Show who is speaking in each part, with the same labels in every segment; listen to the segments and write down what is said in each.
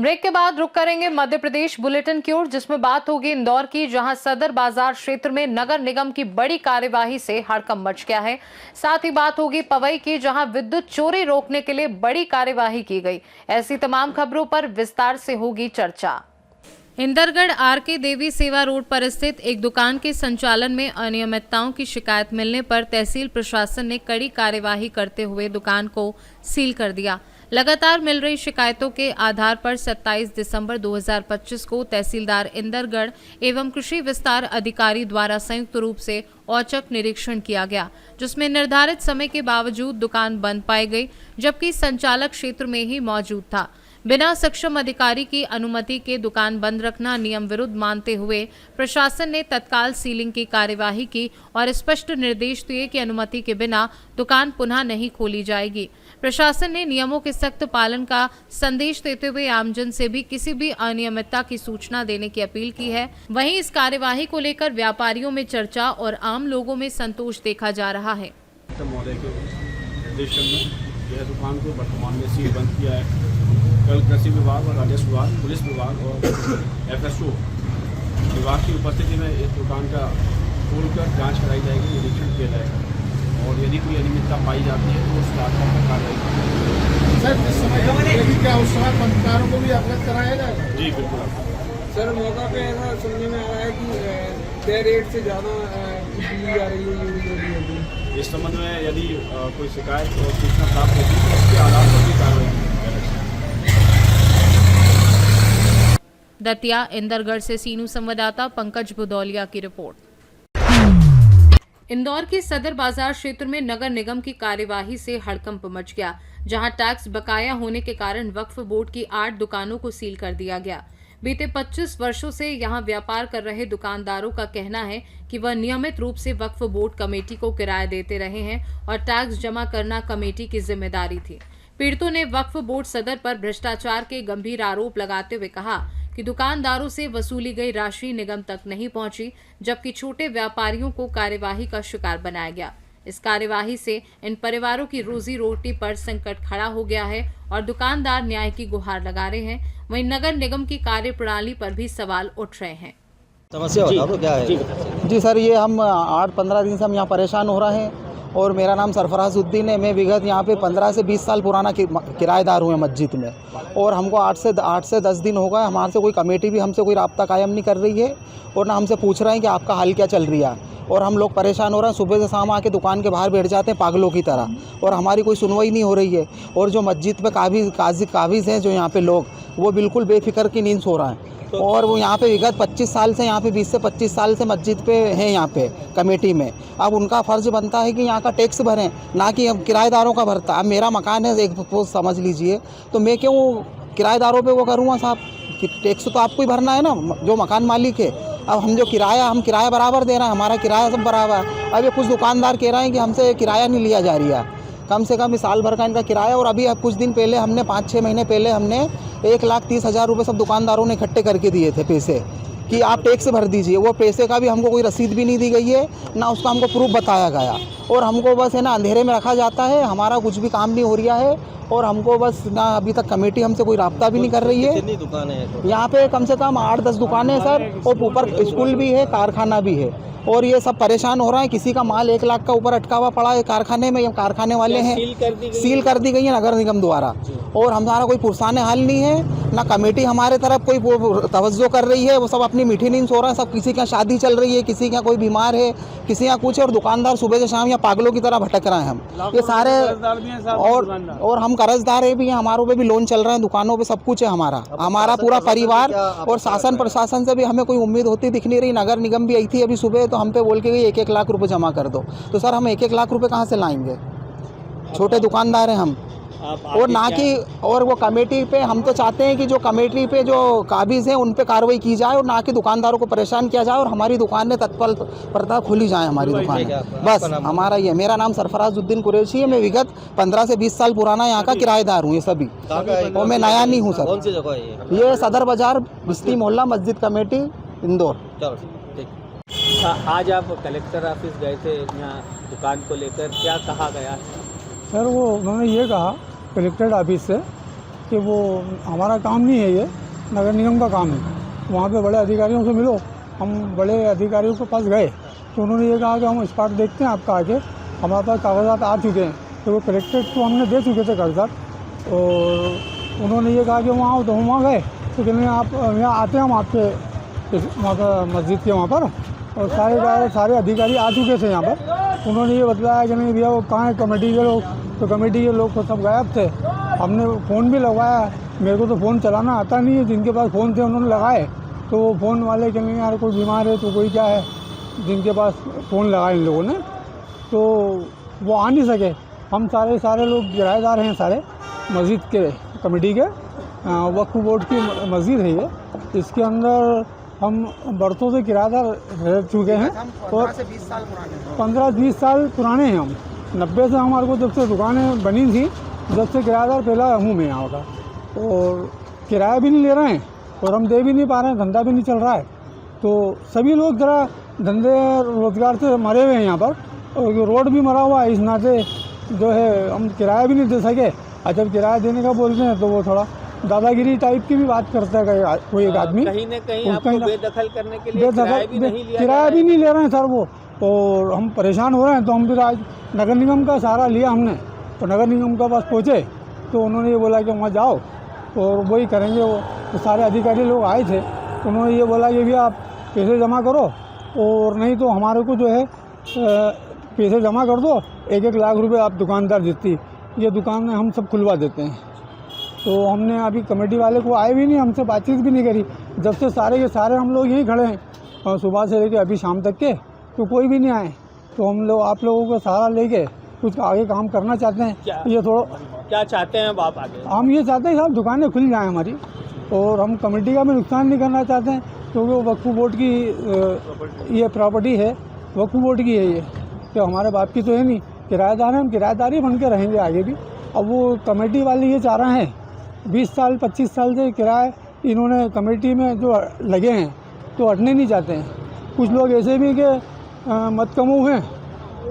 Speaker 1: Break के बाद रुक करेंगे मध्य प्रदेश बुलेटिन की ओर, जिसमें बात होगी इंदौर की, जहां सदर बाजार क्षेत्र में नगर निगम की बड़ी कार्यवाही से हड़कंप मच गया है। साथ ही बात होगी पवई की, जहां विद्युत चोरी रोकने के लिए बड़ी कार्यवाही की गई। ऐसी तमाम खबरों पर विस्तार से होगी चर्चा। इंदरगढ़ आरके देवी सेवा रोड पर स्थित एक दुकान के संचालन में अनियमितताओं की शिकायत मिलने पर तहसील प्रशासन ने कड़ी कार्यवाही करते हुए दुकान को सील कर दिया। लगातार मिल रही शिकायतों के आधार पर 27 दिसंबर 2025 को तहसीलदार इंदरगढ़ एवं कृषि विस्तार अधिकारी द्वारा संयुक्त रूप से औचक निरीक्षण किया गया, जिसमें निर्धारित समय के बावजूद दुकान बंद पाई गई, जबकि संचालक क्षेत्र में ही मौजूद था। बिना सक्षम अधिकारी की अनुमति के दुकान बंद रखना नियम विरुद्ध मानते हुए प्रशासन ने तत्काल सीलिंग की कार्यवाही की और स्पष्ट निर्देश दिए कि अनुमति के बिना दुकान पुनः नहीं खोली जाएगी। प्रशासन ने नियमों के सख्त पालन का संदेश देते हुए आमजन से भी किसी भी अनियमितता की सूचना देने की अपील की है। वहीं इस कार्यवाही को लेकर व्यापारियों में चर्चा और आम लोगों में संतोष देखा जा रहा है।
Speaker 2: महोदय के निर्देशन में यह दुकान को वर्तमान में सील बंद किया है। कल कृषि विभाग और राजस्व विभाग, पुलिस विभाग और FSO विभाग की उपस्थिति में इस दुकान का खोलकर जांच कराई जाएगी, निरीक्षण किया जाएगा और यदि कोई अनियमितता पाई जाती है तो उस आधार पर कार्रवाई की जाएगी।
Speaker 3: सर, इस समय क्या उस समय पत्रकारों को भी अवगत कराया जाएगा?
Speaker 2: जी बिल्कुल।
Speaker 4: सर, मौका पे ऐसा सुनने में आ रहा है कि तय रेट से ज़्यादा बिजली आ रही है।
Speaker 2: इस संबंध में यदि कोई शिकायत और सूचना प्राप्त होती है तो उसके आधार पर भी कार्रवाई की जाएगी।
Speaker 1: दतिया इंदरगढ़ से सीनू संवाददाता पंकज भदौलिया की रिपोर्ट। इंदौर के सदर बाजार क्षेत्र में नगर निगम की कार्यवाही से हड़कंप मच गया, जहां टैक्स बकाया होने के कारण वक्फ बोर्ड की 8 दुकानों को सील कर दिया गया। बीते 25 वर्षों से यहां व्यापार कर रहे दुकानदारों का कहना है कि वह नियमित रूप से वक्फ बोर्ड कमेटी को किराया देते रहे हैं और टैक्स जमा करना कमेटी की जिम्मेदारी थी। पीड़ितों ने वक्फ बोर्ड सदर पर भ्रष्टाचार के गंभीर आरोप लगाते हुए कहा कि दुकानदारों से वसूली गई राशि निगम तक नहीं पहुंची, जबकि छोटे व्यापारियों को कार्यवाही का शिकार बनाया गया। इस कार्यवाही से इन परिवारों की रोजी रोटी पर संकट खड़ा हो गया है और दुकानदार न्याय की गुहार लगा रहे हैं। वहीं नगर निगम की कार्यप्रणाली पर भी सवाल उठ रहे हैं।
Speaker 5: समस्या बता क्या है?
Speaker 6: जी सर, ये हम 8-15 दिन से हम यहाँ परेशान हो रहे हैं और मेरा नाम सरफराजुद्दीन है। मैं विगत यहाँ पे 15 से 20 साल पुराना किराएदार हूँ मस्जिद में और हमको 8 से 10 दिन हो गए। हमारे से कोई कमेटी भी हमसे कोई राब्ता कायम नहीं कर रही है और ना हमसे पूछ रहे हैं कि आपका हाल क्या चल रही है और हम लोग परेशान हो रहे हैं। सुबह से शाम आके दुकान के बाहर बैठ जाते हैं पागलों की तरह और हमारी कोई सुनवाई नहीं हो रही है। और जो मस्जिद पे काबिज हैं जो यहाँ पे लोग, वो बिल्कुल बेफिक्र की नींद सो रहे हैं और वो यहाँ पे विगत 25 साल से यहाँ पे 20 से 25 साल से मस्जिद पे हैं यहाँ पे कमेटी में। अब उनका फ़र्ज़ बनता है कि यहाँ का टैक्स भरें, ना कि हम किराएदारों का भरता। अब मेरा मकान है, एक समझ लीजिए, तो मैं क्यों किराएदारों पे वो करूँगा साहब? कि टैक्स तो आपको ही भरना है ना, जो मकान मालिक है। अब हम किराया बराबर दे रहे हैं, हमारा किराया सब बराबर है। अब ये कुछ दुकानदार कह रहे हैं कि हमसे किराया नहीं लिया जा रही है, कम से कम इस साल भर का इनका किराया। और अभी कुछ दिन पहले हमने 5-6 महीने पहले हमने 1,30,000 रुपये सब दुकानदारों ने इकट्ठे करके दिए थे पैसे कि आप टैक्स भर दीजिए। वो पैसे का भी हमको कोई रसीद भी नहीं दी गई है, ना उसका हमको प्रूफ बताया गया और हमको बस है ना अंधेरे में रखा जाता है। हमारा कुछ भी काम नहीं हो रहा है और हमको बस ना अभी तक कमेटी हमसे कोई राब्ता भी नहीं कर रही है।
Speaker 5: कितनी दुकानें हैं?
Speaker 6: यहाँ पे कम से कम 8-10 दुकानें हैं सर और ऊपर स्कूल भी है, कारखाना भी है और ये सब परेशान हो रहे हैं। किसी का माल 1 लाख का ऊपर अटका हुआ पड़ा है कारखाने में, ये कारखाने वाले हैं सील कर दी गई है नगर निगम द्वारा और हमारा कोई पुरसाने हाल नहीं है, ना कमेटी हमारे तरफ कोई तवज्जो कर रही है। वो सब अपनी मीठी नींद सो रहे हैं सब। किसी का शादी चल रही है, किसी का कोई बीमार है, किसी का कुछ है और दुकानदार सुबह से शाम यहाँ पागलों की तरह भटक रहे हैं हम ये सारे। और हम कर्जदार है भी हैं, हमारों पे भी लोन चल रहे हैं, दुकानों पे सब कुछ है हमारा पूरा परिवार। और शासन प्रशासन से भी हमें कोई उम्मीद होती दिख नहीं रही। नगर निगम भी आई थी अभी सुबह, तो हम पे बोल के गई 1-1 लाख रुपए जमा कर दो। तो सर हम 1-1 लाख रुपए कहाँ से लाएंगे? छोटे दुकानदार हैं हम। और ना कि और वो कमेटी पे हम तो चाहते हैं कि जो कमेटी पे जो काबिज हैं उन पे कार्रवाई की जाए और ना कि दुकानदारों को परेशान किया जाए और हमारी दुकानें तत्परता खोली जाए हमारी दुकानें। बस हमारा ये, मेरा नाम सरफराजुद्दीन कुरैशी है। मैं विगत 15 से 20 साल पुराना यहाँ का किराएदार हूँ ये सभी, और मैं नया नहीं हूँ सर।
Speaker 5: कौन सी जगह है
Speaker 6: ये सदर बाजार बिस्ती मोहल्ला मस्जिद कमेटी इंदौर।
Speaker 4: आज आप कलेक्टर ऑफिस गए थे यहाँ दुकान को लेकर, क्या कहा गया?
Speaker 3: सर वो उन्होंने ये कहा कलेक्टर ऑफिस से
Speaker 7: कि वो हमारा काम नहीं है, ये नगर निगम का काम है। वहाँ पे बड़े अधिकारियों से मिलो। हम बड़े अधिकारियों के पास गए तो उन्होंने ये कहा कि हम स्पॉट देखते हैं आपका आके, हमारे पास कागजात आ चुके हैं। तो वो कलेक्ट्रेट को हमने दे चुके थे कागजात और उन्होंने ये कहा कि वहाँ आओ, तो हम वहाँ गए तो कहने आप यहाँ आते हैं हम आपके वहाँ पर मस्जिद के वहाँ पर, और सारे अधिकारी आ चुके थे यहाँ पर। उन्होंने ये बतलाया कि नहीं भैया वो कहाँ है कमेटी के लोग, तो कमेटी के लोग तो सब गायब थे। हमने फ़ोन भी लगवाया, मेरे को तो फ़ोन चलाना आता नहीं है, जिनके पास फ़ोन थे उन्होंने लगाए तो वो फ़ोन वाले कहेंगे यार कोई बीमार है तो कोई क्या है, जिनके पास फ़ोन लगाए इन लोगों ने तो वो आ नहीं सके। हम सारे लोग किराएदार हैं, सारे मस्जिद के कमेटी के, वक्फ बोर्ड की मस्जिद है ये। इसके अंदर हम बरसों से किराएदार रह चुके हैं और 15-20 साल पुराने हैं हम। 90 से हमारे को जब से दुकानें बनी थी, जब से किराएदार पहला हूँ मैं यहाँ का, और किराया भी नहीं ले रहे हैं और हम दे भी नहीं पा रहे हैं, धंधा भी नहीं चल रहा है। तो सभी लोग ज़रा धंधे रोज़गार से मरे हुए हैं यहाँ पर, और रोड भी मरा हुआ है। इस नाते जो है हम किराया भी नहीं दे सके, और जब किराया देने का बोलते हैं तो वो थोड़ा दादागिरी टाइप की भी बात करता है कोई एक आदमी।
Speaker 5: कहीं न कहीं आपको बेदखल करने के लिए
Speaker 7: किराया भी नहीं ले रहे हैं सर वो, और हम परेशान हो रहे हैं। तो हम फिर आज नगर निगम का सहारा लिया हमने, तो नगर निगम के पास पहुँचे तो उन्होंने ये बोला कि वहाँ जाओ और वही करेंगे। वो तो सारे अधिकारी लोग आए थे, तो उन्होंने ये बोला कि भैया आप पैसे जमा करो और नहीं तो हमारे को जो है पैसे जमा कर दो, 1-1 लाख रुपए आप दुकानदार जितनी ये दुकान हम सब खुलवा देते हैं। तो हमने अभी कमेटी वाले को आए भी नहीं, हमसे बातचीत भी नहीं करी। जब से सारे के सारे हम लोग यहीं खड़े हैं और सुबह से लेके अभी शाम तक के, तो कोई भी नहीं आए। तो हम लोग आप लोगों का सहारा लेके कुछ आगे काम करना चाहते हैं। ये थोड़ा
Speaker 5: क्या चाहते हैं आप आगे?
Speaker 7: हम ये चाहते हैं साहब दुकानें खुल जाएँ हमारी, और हम कमेटी का भी नुकसान नहीं करना चाहते हैं, क्योंकि वो वक्फ बोर्ड की ये प्रॉपर्टी है, वक्फ बोर्ड की है ये, तो हमारे बाप की तो है नहीं। किराएदार हैं, हम किराएदार ही बन के रहेंगे आगे भी। अब वो कमेटी वाले ये चाह रहे हैं 20 साल 25 साल से किराए इन्होंने कमेटी में जो लगे हैं तो हटने नहीं चाहते हैं। कुछ लोग ऐसे भी कि मत कमो हैं,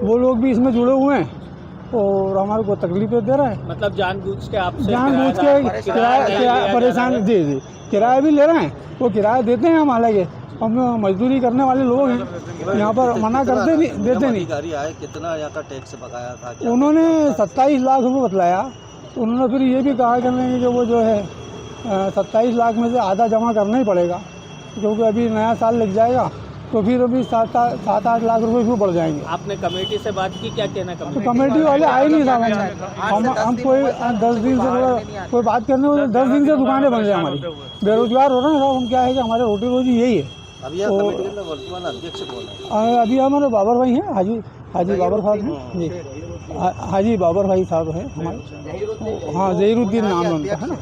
Speaker 7: वो लोग भी इसमें जुड़े हुए हैं और हमारे को तकलीफें दे रहे हैं।
Speaker 5: मतलब जानबूझ के आपसे
Speaker 7: जानबूझ के किराया परेशान, जी किराया भी ले रहे हैं, वो किराया देते हैं हम, हालांकि हम मजदूरी करने वाले लोग हैं, यहाँ पर मना करते नहीं, देते नहीं।
Speaker 5: अधिकारी आए, कितना यहाँ का टैक्स बकाया था?
Speaker 7: उन्होंने 27 लाख रुपये बतलाया। उन्होंने फिर ये भी कहा कि वो जो है 27 लाख में से आधा जमा करना ही पड़ेगा, क्योंकि अभी नया साल लग जाएगा तो फिर अभी 7-8 लाख रुपए फिर बढ़ जाएंगे।
Speaker 5: आपने कमेटी से बात की, क्या कहना
Speaker 7: तो कमेटी वाले आए नहीं साहब। हम कोई 10 दिन से कोई बात करने वाले 10 दिन से दुकानें बन रही हमारी, बेरोजगार हो रहे हैं साहब। हम क्या है कि हमारे रोटी रोजी यही है।
Speaker 5: अभी आप कमेटी के अंदर वर्तमान अध्यक्ष कौन है?
Speaker 7: अभी हमारे बाबर भाई हैं, हाजी बाबर साहब हैं जी, हाजी बाबर भाई साहब हैं हमारे। हाँ, ज़हीरुद्दीन नाम है उनका, है ना।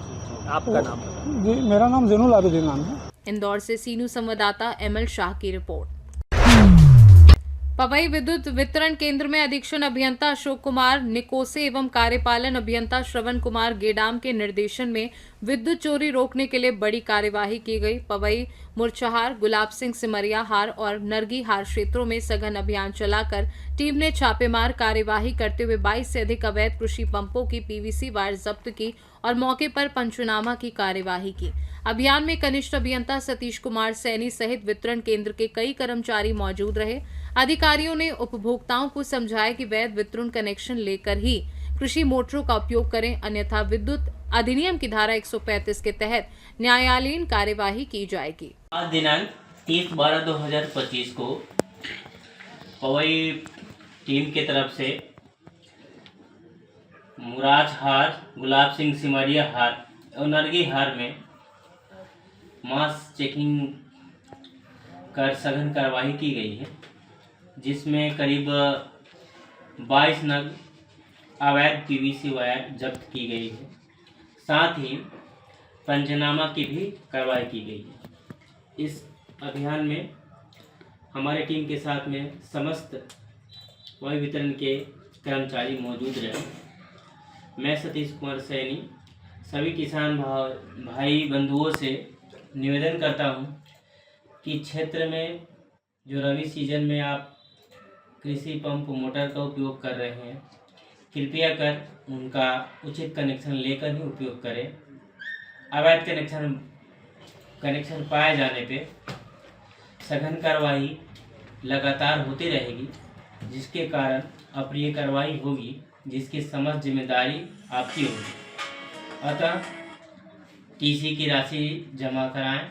Speaker 5: आपका नाम?
Speaker 7: जी मेरा नाम ज़ैनुल आबिदीन नाम है।
Speaker 1: इंदौर से सीनू संवाददाता एमएल शाह की रिपोर्ट। पवई विद्युत वितरण केंद्र में अधीक्षण अभियंता अशोक कुमार निकोसे एवं कार्यपालन अभियंता श्रवण कुमार गेडाम के निर्देशन में विद्युत चोरी रोकने के लिए बड़ी कार्यवाही की गई। पवई, मुरचहार, गुलाब सिंह सिमरिया हार और नरगी हार क्षेत्रों में सघन अभियान चलाकर टीम ने छापेमार कार्यवाही करते हुए 22 से अधिक अवैध कृषि पंपों की पीवीसी वायर जब्त की और मौके पर पंचनामा की कार्यवाही की। अभियान में कनिष्ठ अभियंता सतीश कुमार सैनी सहित वितरण केंद्र के कई कर्मचारी मौजूद रहे। अधिकारियों ने उपभोक्ताओं को समझाया कि वैध वितरण कनेक्शन लेकर ही कृषि मोटरों का उपयोग करें, अन्यथा विद्युत अधिनियम की धारा 135 के तहत न्यायालयीन कार्यवाही की जाएगी।
Speaker 8: आज दिनांक 30/12/2025 को पवई टीम की तरफ से मुराज हार, गुलाब सिंह सिमरिया हार और नरगी हार में मास चेकिंग कर सघन कार्रवाई की गई है, जिसमें करीब 22 नग अवैध पीवीसी वायर जब्त की गई है। साथ ही पंचनामा की भी कार्रवाई की गई है। इस अभियान में हमारे टीम के साथ में समस्त वायु वितरण के कर्मचारी मौजूद रहे। मैं सतीश कुमार सैनी सभी किसान भाई बंधुओं से निवेदन करता हूं कि क्षेत्र में जो रबी सीजन में आप कृषि पंप मोटर का उपयोग कर रहे हैं, कृपया कर उनका उचित कनेक्शन लेकर ही उपयोग करें। अवैध कनेक्शन पाए जाने पे सघन कार्रवाई लगातार होती रहेगी, जिसके कारण अप्रिय कार्रवाई होगी, जिसकी समस्त जिम्मेदारी आपकी होगी। अतः टीसी की राशि जमा कराएं,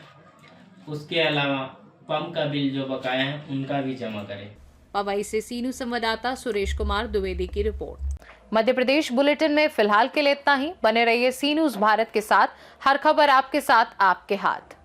Speaker 8: उसके अलावा पंप का बिल जो बकाया है उनका भी जमा करें।
Speaker 1: पवई से सीनू संवाददाता सुरेश कुमार द्विवेदी की रिपोर्ट। मध्य प्रदेश बुलेटिन में फिलहाल के लिए इतना ही। बने रहिए सी न्यूज़ भारत के साथ। हर खबर आपके साथ, आपके हाथ।